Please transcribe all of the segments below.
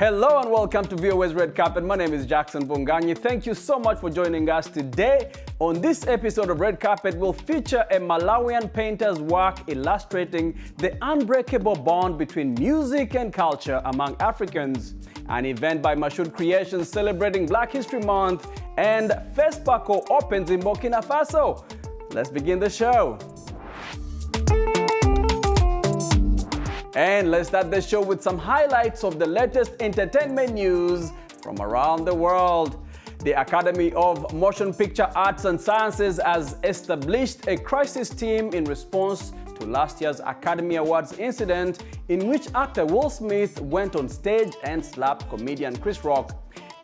Hello and welcome to VOA's Red Carpet. My name is Jackson Bunganyi. Thank you so much for joining us today. On this episode of Red Carpet, we'll feature a Malawian painter's work illustrating the unbreakable bond between music and culture among Africans, an event by Moshood Creations celebrating Black History Month, and FESPACO opens in Burkina Faso. Let's begin the show. And let's start the show with some highlights of the latest entertainment news from around the world. The Academy of Motion Picture Arts and Sciences has established a crisis team in response to last year's Academy Awards incident in which actor Will Smith went on stage and slapped comedian Chris Rock.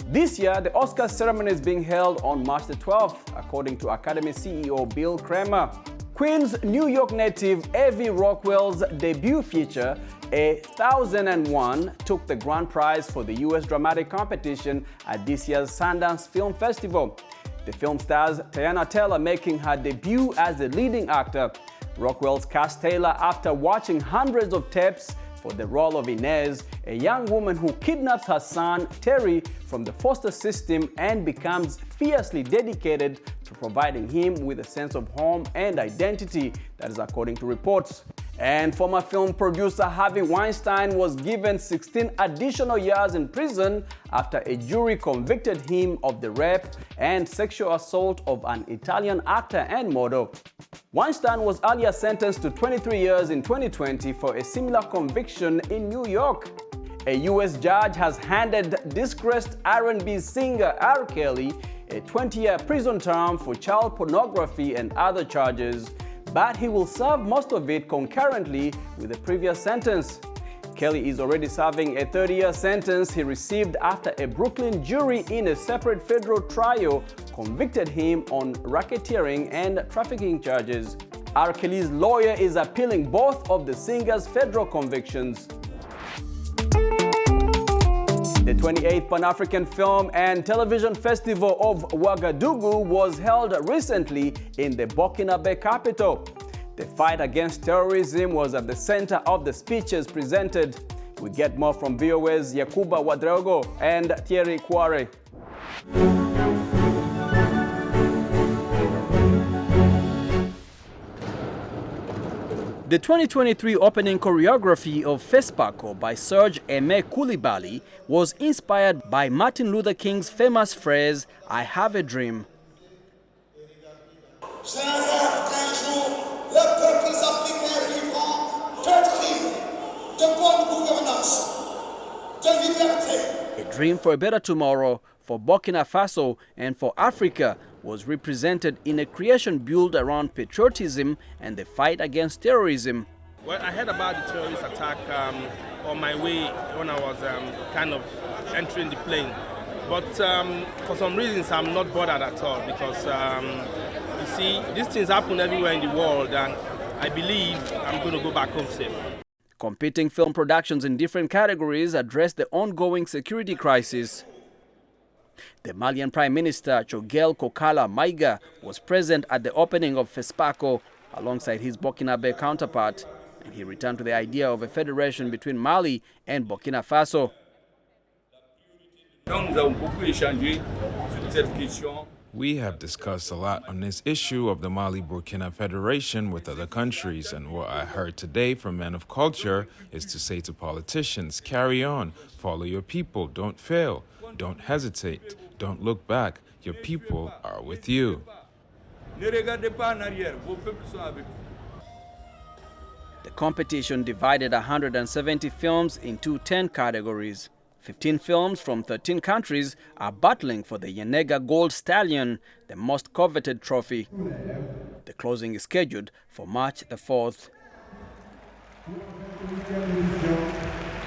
This year, the Oscars ceremony is being held on March the 12th, according to Academy CEO Bill Kramer. Queens New York native Evie Rockwell's debut feature, 1001, took the grand prize for the U.S. dramatic competition at this year's Sundance Film Festival. The film stars Tiana Taylor making her debut as a leading actor. Rockwell's cast Taylor after watching hundreds of tapes for the role of Inez, a young woman who kidnaps her son Terry from the foster system and becomes fiercely dedicated to providing him with a sense of home and identity. That is according to reports. And former film producer Harvey Weinstein was given 16 additional years in prison after a jury convicted him of the rape and sexual assault of an Italian actor and model. Weinstein was earlier sentenced to 23 years in 2020 for a similar conviction in New York. A U.S. judge has handed disgraced R&B singer R. Kelly a 20-year prison term for child pornography and other charges, but he will serve most of it concurrently with the previous sentence. Kelly is already serving a 30-year sentence he received after a Brooklyn jury in a separate federal trial convicted him on racketeering and trafficking charges. R. Kelly's lawyer is appealing both of the singer's federal convictions. The 28th Pan-African Film and Television Festival of Ouagadougou was held recently in the Burkina capital. The fight against terrorism was at the center of the speeches presented. We get more from VOA's Yakuba Ouedraogo and Thierry Kouare. The 2023 opening choreography of FESPACO by Serge Aimé Coulibaly was inspired by Martin Luther King's famous phrase, "I have a dream." A dream for a better tomorrow for Burkina Faso and for Africa was represented in a creation built around patriotism and the fight against terrorism. Well, I heard about the terrorist attack on my way when I was kind of entering the plane. But for some reasons, I'm not bothered at all because, you see, these things happen everywhere in the world and I believe I'm going to go back home safe. Competing film productions in different categories address the ongoing security crisis. The Malian Prime Minister Choguel Kokala Maiga was present at the opening of FESPACO alongside his Burkina counterpart, and he returned to the idea of a federation between Mali and Burkina Faso. We have discussed a lot on this issue of the Mali-Burkina Federation with other countries, and what I heard today from men of culture is to say to politicians, carry on, follow your people, don't fail, don't hesitate, don't look back, your people are with you. The competition divided 170 films into 10 categories. 15 films from 13 countries are battling for the Yenega Gold Stallion, the most coveted trophy. The closing is scheduled for March the 4th.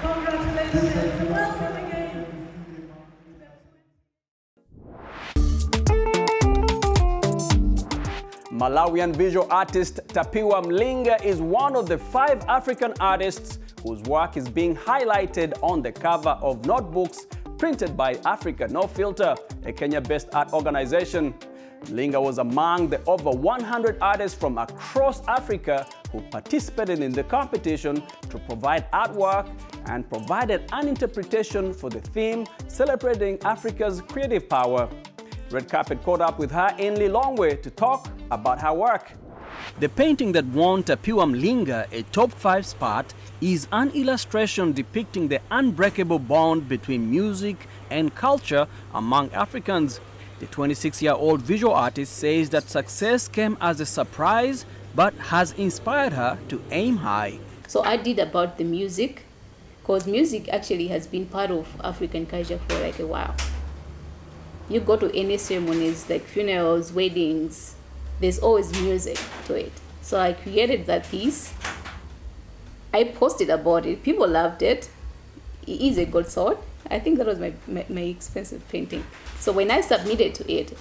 Congratulations. Welcome again. Malawian visual artist Tapiwa Mlinga is one of the 5 African artists whose work is being highlighted on the cover of notebooks printed by Africa No Filter, a Kenya-based art organization. Mlinga was among the over 100 artists from across Africa who participated in the competition to provide artwork and provided an interpretation for the theme celebrating Africa's creative power. Red Carpet caught up with her in Lilongwe to talk about her work. The painting that won Tapiwa Mlinga a top 5 spot is an illustration depicting the unbreakable bond between music and culture among Africans. The 26-year-old visual artist says that success came as a surprise but has inspired her to aim high. So I did about the music, because music actually has been part of African culture for like a while. You go to any ceremonies like funerals, weddings, there's always music to it. So I created that piece. I posted about it. People loved it. It is a good sort. I think that was my expensive painting. So when I submitted to it,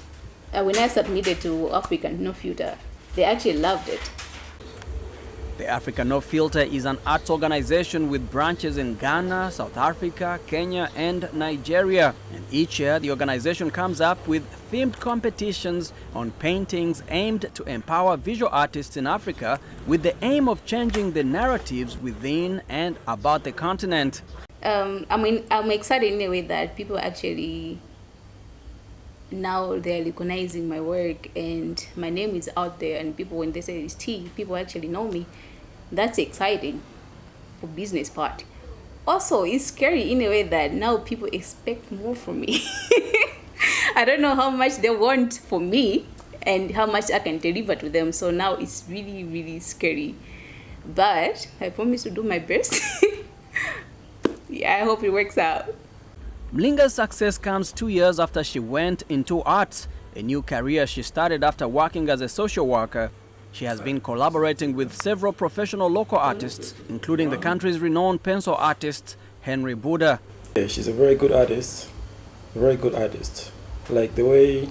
when I submitted to African No Filter, they actually loved it. The African No Filter is an arts organization with branches in Ghana, South Africa, Kenya, and Nigeria. And each year, the organization comes up with themed competitions on paintings aimed to empower visual artists in Africa with the aim of changing the narratives within and about the continent. I'm excited in a way that people actually, now they're recognizing my work and my name is out there, and people, when they say it's T, people actually know me. That's exciting for business part. Also, it's scary in a way that now people expect more from me. I don't know how much they want from me and how much I can deliver to them. So now it's really, really scary. But I promise to do my best. Yeah, I hope it works out. Mlinga's success comes 2 years after she went into arts, a new career she started after working as a social worker. She has been collaborating with several professional local artists, including the country's renowned pencil artist, Henry Buddha. Yeah, she's a very good artist, Like the way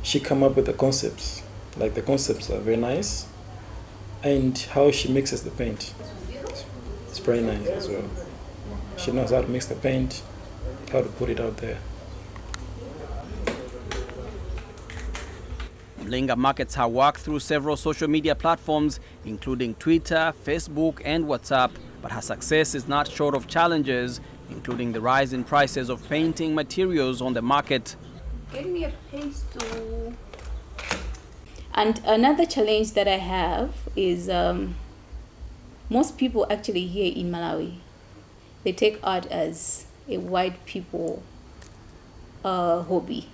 she come up with the concepts, like the concepts are very nice, and how she mixes the paint, it's very nice as well. She knows how to mix the paint, how to put it out there. Mlinga markets her work through several social media platforms, including Twitter, Facebook, and WhatsApp. But her success is not short of challenges, including the rise in prices of painting materials on the market. Get me a pencil. And another challenge that I have is most people actually here in Malawi, they take art as a white people hobby.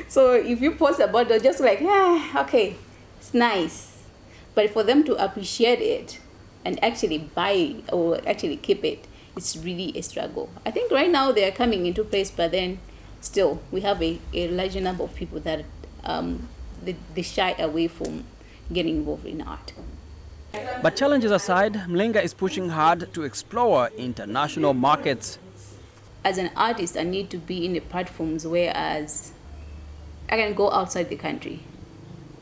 So if you post about it, just like, okay, it's nice. But for them to appreciate it and actually buy or actually keep it, it's really a struggle. I think right now they are coming into place, but then still we have a larger number of people that they shy away from getting involved in art. But challenges aside, Mlinga is pushing hard to explore international markets. As an artist, I need to be in the platforms whereas I can go outside the country.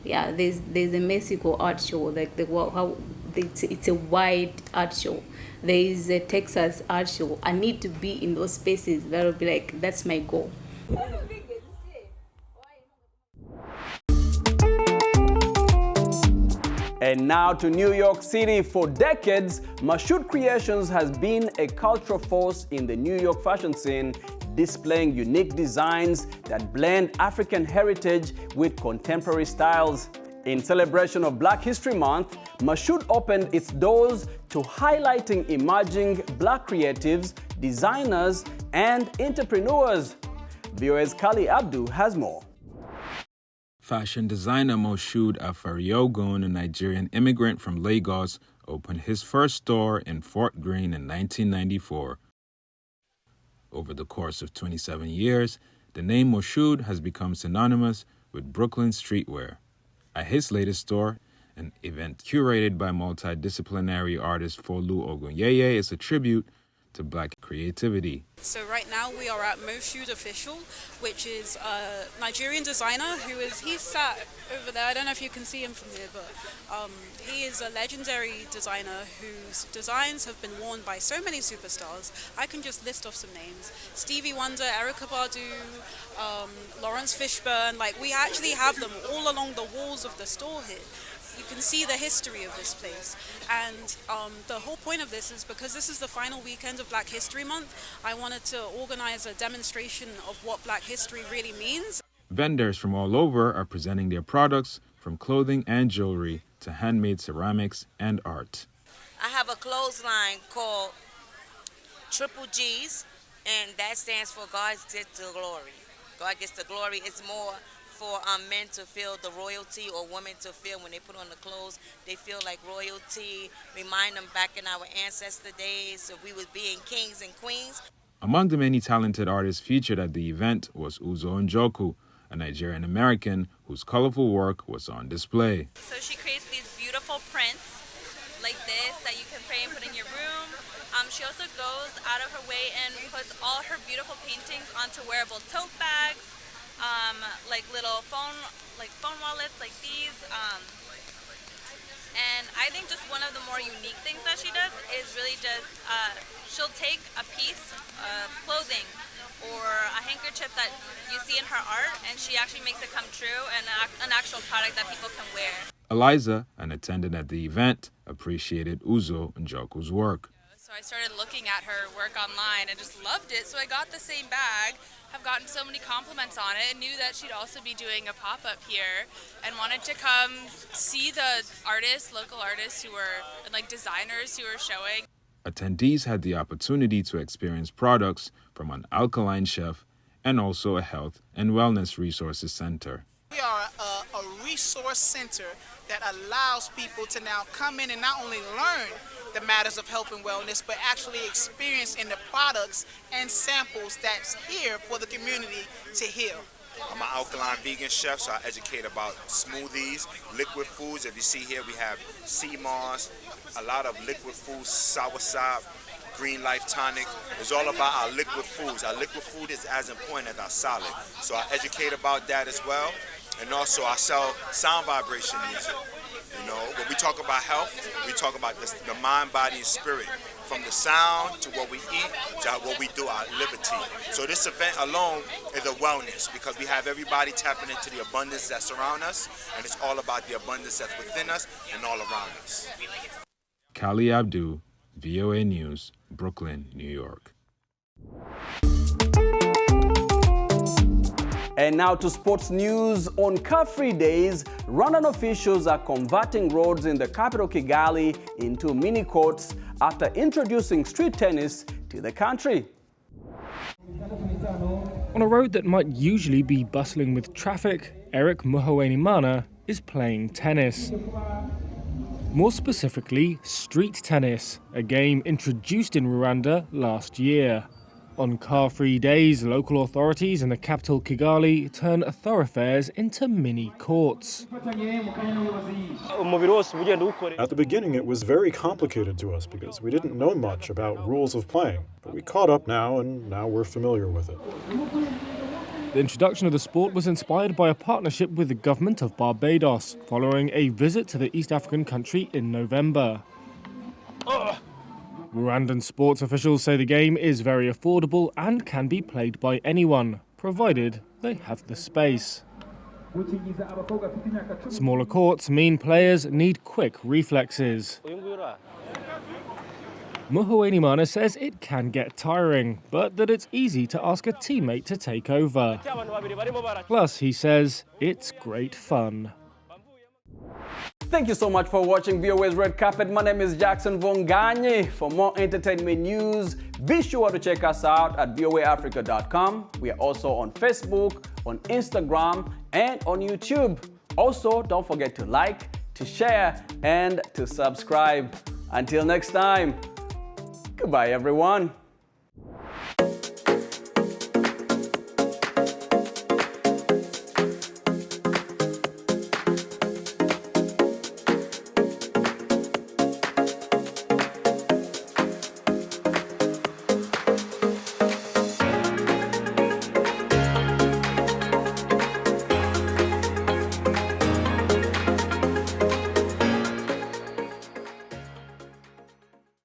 Yeah, there's a Mexico art show, like it's a wide art show. There is a Texas art show. I need to be in those spaces. That will be like, that's my goal. And now to New York City. For decades, Moshood Creations has been a cultural force in the New York fashion scene, displaying unique designs that blend African heritage with contemporary styles. In celebration of Black History Month, Moshood opened its doors to highlighting emerging Black creatives, designers, and entrepreneurs. VOA's Kali Abdu has more. Fashion designer Moshood Afariogun, a Nigerian immigrant from Lagos, opened his first store in Fort Greene in 1994. Over the course of 27 years, the name Moshood has become synonymous with Brooklyn streetwear. At his latest store, an event curated by multidisciplinary artist Folu Ogunyeye is a tribute to Black creativity. So right now we are at Moshood Official, which is a Nigerian designer he's sat over there. I don't know if you can see him from here, but he is a legendary designer whose designs have been worn by so many superstars. I can just list off some names. Stevie Wonder, Erykah Badu, Lawrence Fishburne. Like, we actually have them all along the walls of the store here. You can see the history of this place, and the whole point of this is because this is the final weekend of Black History Month. I wanted to organize a demonstration of what Black history really means. Vendors from all over are presenting their products, from clothing and jewelry to handmade ceramics and art. I have a clothesline called Triple G's, and that stands for God gets the glory. God gets the glory. It's more for men to feel the royalty, or women to feel when they put on the clothes, they feel like royalty, remind them back in our ancestor days of we was being kings and queens. Among the many talented artists featured at the event was Uzo Njoku, a Nigerian-American whose colorful work was on display. So she creates these beautiful prints like this that you can frame and put in your room. She also goes out of her way and puts all her beautiful paintings onto wearable tote bags, like little phone wallets like these. And I think just one of the more unique things that she does is really just, she'll take a piece of clothing or a handkerchief that you see in her art, and she actually makes it come true and an actual product that people can wear. Eliza, an attendant at the event, appreciated Uzo Njoku's work. So I started looking at her work online and just loved it, so I got the same bag. Have gotten so many compliments on it, and knew that she'd also be doing a pop-up here, and wanted to come see the artists, local artists who were, and like designers who were showing. Attendees had the opportunity to experience products from an alkaline chef and also a health and wellness resources center. We are a resource center that allows people to now come in and not only learn the matters of health and wellness, but actually experience in the products and samples that's here for the community to heal. I'm an alkaline vegan chef, so I educate about smoothies, liquid foods. If you see here, we have sea moss, a lot of liquid foods, soursop, green life tonic. It's all about our liquid foods. Our liquid food is as important as our solid. So I educate about that as well. And also I sell sound vibration music. You know, when we talk about health, we talk about the mind, body, and spirit. From the sound to what we eat to what we do, our liberty. So this event alone is a wellness because we have everybody tapping into the abundance that surrounds us, and it's all about the abundance that's within us and all around us. Kali Abdu, VOA News, Brooklyn, New York. And now to sports news. On car-free days, Rwandan officials are converting roads in the capital Kigali into mini courts after introducing street tennis to the country. On a road that might usually be bustling with traffic, Eric Muhowenimana is playing tennis. More specifically, street tennis, a game introduced in Rwanda last year. On car-free days, local authorities in the capital Kigali turn thoroughfares into mini courts. At the beginning, it was very complicated to us because we didn't know much about rules of playing. But we caught up now, and now we're familiar with it. The introduction of the sport was inspired by a partnership with the government of Barbados, following a visit to the East African country in November. Rwandan sports officials say the game is very affordable and can be played by anyone, provided they have the space. Smaller courts mean players need quick reflexes. Muhowenimana says it can get tiring, but that it's easy to ask a teammate to take over. Plus, he says, it's great fun. Thank you so much for watching VOA's Red Carpet. My name is Jackson Vonganye. For more entertainment news, be sure to check us out at voaafrica.com. We are also on Facebook, on Instagram, and on YouTube. Also, don't forget to like, to share, and to subscribe. Until next time, goodbye everyone.